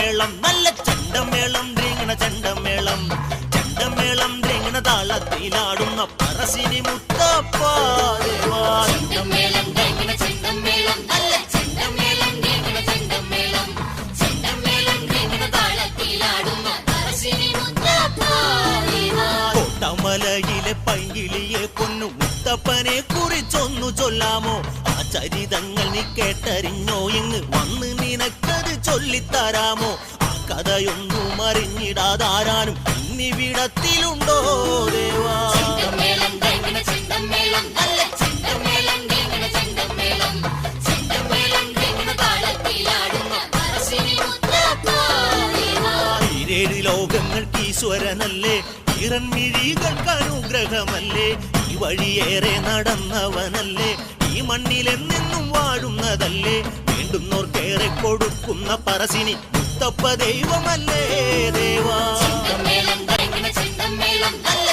ചെണ്ടമേളം നല്ല ചെണ്ടമേളം ദ്രീങ്ങണ ചെണ്ടമേളം ചെണ്ടമേളം ദ്രീങ്ങണ താളത്തിലാടുന്ന പറശ്ശിനി മുത്തപ്പ ദേവാ ചെണ്ടമേളം ദ്രീങ്ങണ ചെണ്ടമേളം നല്ല ചെണ്ടമേളം ദ്രീങ്ങണ ചെണ്ടമേളം ചെണ്ടമേളം ദ്രീങ്ങണ താളത്തിലാടുന്ന പറശ്ശിനി മുത്തപ്പ ദേവാ കോട്ടമലയിലെ പൈങ്കിളിയെ പൊന്നു മുത്തപ്പനെ കുറിച്ചൊന്നു ചൊല്ലാമോ ആ ചരിതങ്ങൾ നീ കേട്ടറിഞ്ഞോ ഇങ്ങ് വന്ന് നിനക്കത് ചൊല്ലിത്തരാമോ ആ കഥയൊന്നും അറിഞ്ഞിടാതാരാനും ഇന്നിവിടത്തിലുണ്ടോ ദേവാ ചെണ്ടമേളം ദ്രീങ്ങണ ചെണ്ടമേളം നല്ല ചെണ്ടമേളം ദ്രീങ്ങണ ചെണ്ടമേളം ചെണ്ടമേളം ദ്രീങ്ങണ താളത്തിലാടുന്ന പറശ്ശിനി മുത്തപ്പ ദേവാ ഈരേഴ് ലോകങ്ങൾക്ക് ഈശ്വരനല്ലേ ഇറൻമിഴികൾക്ക് അനുഗ്രഹമല്ലേ ഈ വഴിയേറെ നടന്നവനല്ലേ ഈ മണ്ണിലെന്നെന്നും വാഴുന്നതല്ലേ വേണ്ടുന്നോർക്കേറെ കൊടുക്കുന്ന പറശ്ശിനി മുത്തപ്പ ദൈവമല്ലേ ദേവാ ചെണ്ടമേളം ദ്രീങ്ങണ ചെണ്ടമേളം നല്ല